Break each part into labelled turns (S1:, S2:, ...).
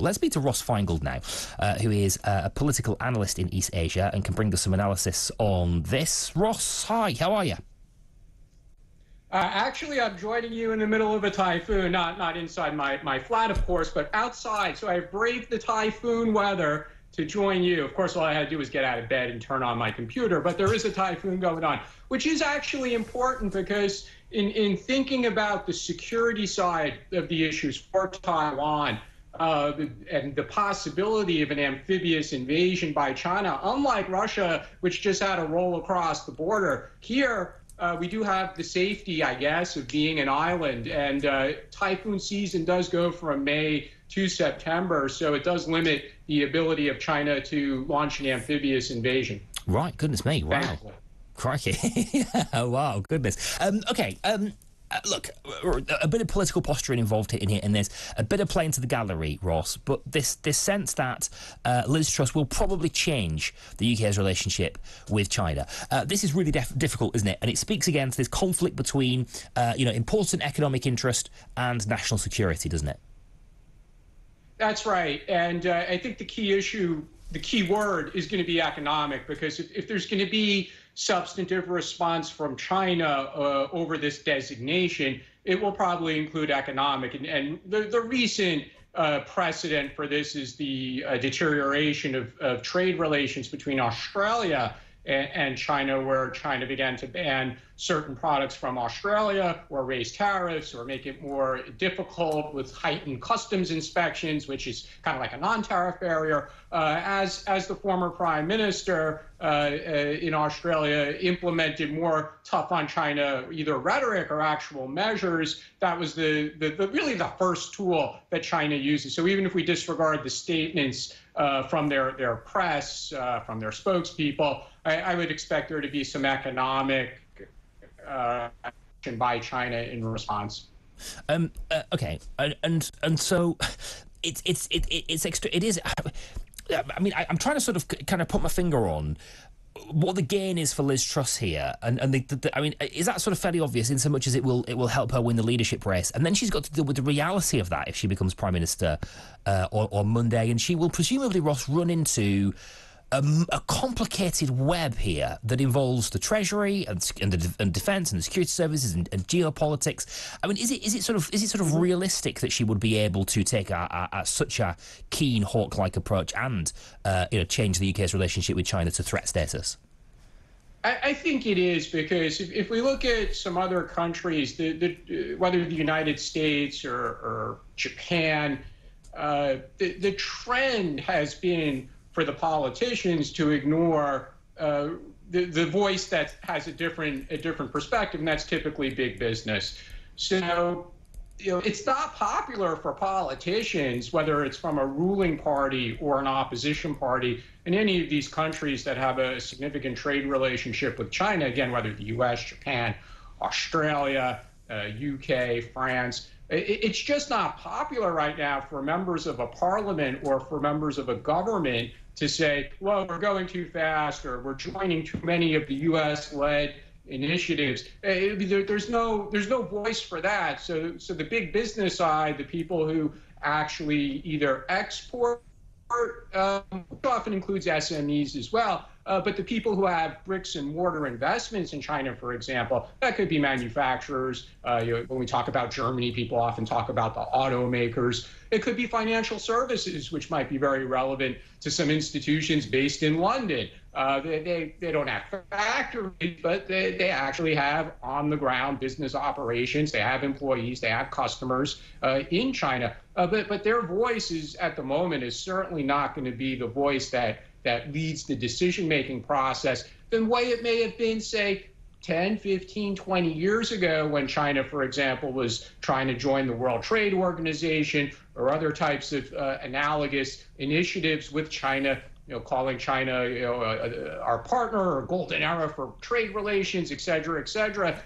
S1: But let's speak to Ross Feingold now, who is a political analyst in East Asia and can bring us some analysis on this. Ross, hi, how are you?
S2: Actually, I'm joining you in the middle of a typhoon, not inside my flat, of course, but outside. So I braved the typhoon weather to join you. Of course, all I had to do was get out of bed and turn on my computer, but there is a typhoon going on, which is actually important because in thinking about the security side of the issues for Taiwan, and the possibility of an amphibious invasion by China, unlike Russia, which just had to roll across the border, here, we do have the safety, I guess, of being an island, and typhoon season does go from May to September, so it does limit the ability of China to launch an amphibious invasion.
S1: Right, goodness me, wow.
S2: Thankfully.
S1: Crikey. Wow, goodness. Okay, look, a bit of political posturing involved in here, and there's a bit of playing to the gallery, Ross, but this sense that Liz Truss will probably change the UK's relationship with China. This is really difficult, isn't it? And it speaks against this conflict between, important economic interest and national security, doesn't it?
S2: That's right. And I think the key word is going to be economic, because if there's going to be substantive response from China over this designation, it will probably include economic. And the recent precedent for this is the deterioration of trade relations between Australia and China, where China began to ban certain products from Australia or raise tariffs or make it more difficult with heightened customs inspections, which is kind of like a non-tariff barrier. As the former prime minister in Australia implemented more tough on China, either rhetoric or actual measures, that was really the first tool that China uses. So even if we disregard the statements from their press, from their spokespeople, I would expect there to be some economic action by China in response.
S1: Okay, and so it is. I mean, I'm trying to sort of kind of put my finger on what the gain is for Liz Truss here, and I mean, is that sort of fairly obvious in so much as it will help her win the leadership race, and then she's got to deal with the reality of that if she becomes prime minister on Monday, and she will presumably, Ross, run into a complicated web here that involves the Treasury and defence and the security services and geopolitics. I mean, is it sort of realistic that she would be able to take such a keen hawk-like approach and change the UK's relationship with China to threat status?
S2: I think it is, because if we look at some other countries, whether the United States or Japan, the trend has been for the politicians to ignore the voice that has a different perspective, and that's typically big business. So, it's not popular for politicians, whether it's from a ruling party or an opposition party, in any of these countries that have a significant trade relationship with China, again, whether the US, Japan, Australia, UK, France. It's just not popular right now for members of a parliament or for members of a government to say, well, we're going too fast, or we're joining too many of the US-led initiatives. There's no voice for that. So the big business side, the people who actually either export, which often includes SMEs as well, but the people who have bricks and mortar investments in China, for example, that could be manufacturers. When we talk about Germany, people often talk about the automakers. It could be financial services, which might be very relevant to some institutions based in London. They don't have factories, but they actually have on-the-ground business operations. They have employees. They have customers in China. But their voice at the moment is certainly not going to be the voice that leads the decision-making process the way it may have been, say, 10, 15, 20 years ago when China, for example, was trying to join the World Trade Organization or other types of analogous initiatives with China, calling China, our partner or golden era for trade relations, et cetera, et cetera.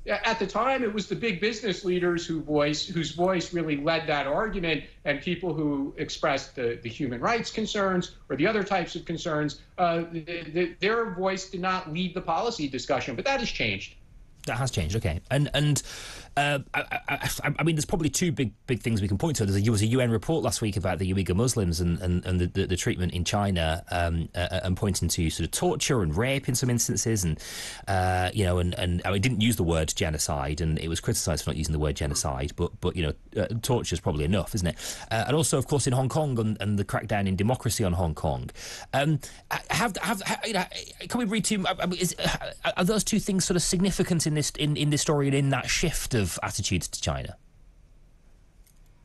S2: At the time, it was the big business leaders whose voice really led that argument, and people who expressed the human rights concerns or the other types of concerns. Their voice did not lead the policy discussion, but that has changed.
S1: That has changed, okay. And I mean, there's probably two big things we can point to. There was a UN report last week about the Uyghur Muslims and the treatment in China, and pointing to sort of torture and rape in some instances, and you know, and I mean, it didn't use the word genocide, and it was criticised for not using the word genocide, but you know, torture is probably enough, isn't it? And also, of course, in Hong Kong and the crackdown in democracy on Hong Kong. You know, can we read to? I mean, are those two things sort of significant in this story and in that shift of attitudes to China?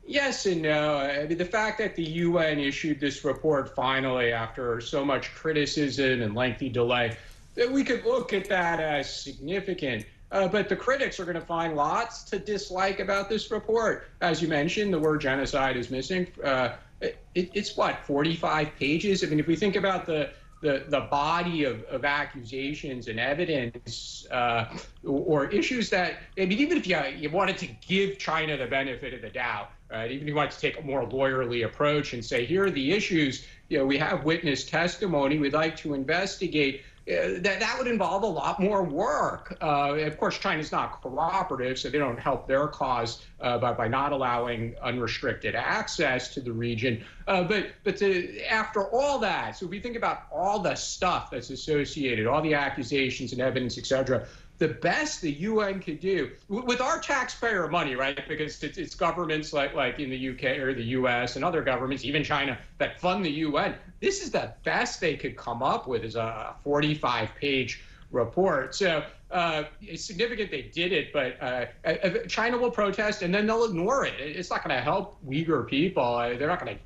S2: Yes and no. I mean, the fact that the UN issued this report finally after so much criticism and lengthy delay, that we could look at that as significant. But the critics are going to find lots to dislike about this report. As you mentioned, the word genocide is missing. It's what, 45 pages? I mean, if we think about the body of accusations and evidence or issues that, I mean, even if you wanted to give China the benefit of the doubt, right? Even if you wanted to take a more lawyerly approach and say, here are the issues, you know, we have witness testimony, we'd like to investigate, that would involve a lot more work. Of course, China's not cooperative, so they don't help their cause by not allowing unrestricted access to the region. But after all that, so if we think about all the stuff that's associated, all the accusations and evidence, et cetera, the best the UN could do with our taxpayer money, right? Because it's governments like in the UK or the US and other governments, even China, that fund the UN. This is the best they could come up with, is a 45-page report. So it's significant they did it, but China will protest and then they'll ignore it. It's not going to help Uyghur people. They're not going to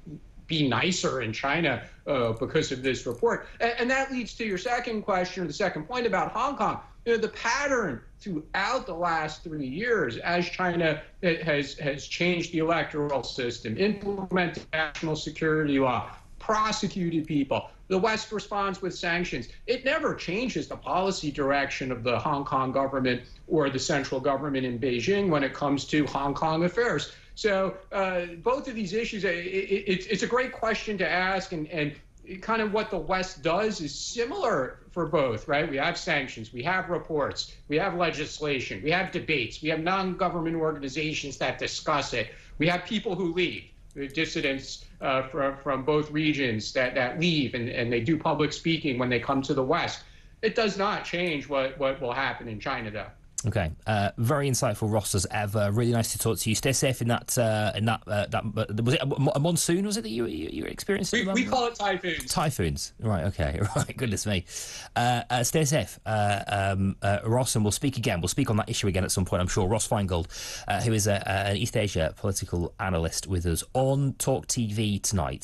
S2: be nicer in China because of this report. And that leads to your second question, or the second point about Hong Kong. You know, the pattern throughout the last 3 years, as China has changed the electoral system, implemented national security law, prosecuted people, the West responds with sanctions. It never changes the policy direction of the Hong Kong government or the central government in Beijing when it comes to Hong Kong affairs. So both of these issues, it's a great question to ask, and kind of what the West does is similar for both, right? We have sanctions, we have reports, we have legislation, we have debates, we have non-government organizations that discuss it, we have people who leave, dissidents from both regions that leave and they do public speaking when they come to the West. It does not change what will happen in China, though.
S1: Okay, very insightful, Ross, as ever. Really nice to talk to you. Stay safe in that was it a monsoon? Was it that you were experiencing?
S2: We call it typhoons.
S1: Typhoons, right? Okay, right. Goodness me. Stay safe, Ross, and we'll speak again. We'll speak on that issue again at some point, I'm sure. Ross Feingold, who is an East Asia political analyst, with us on talkTV tonight.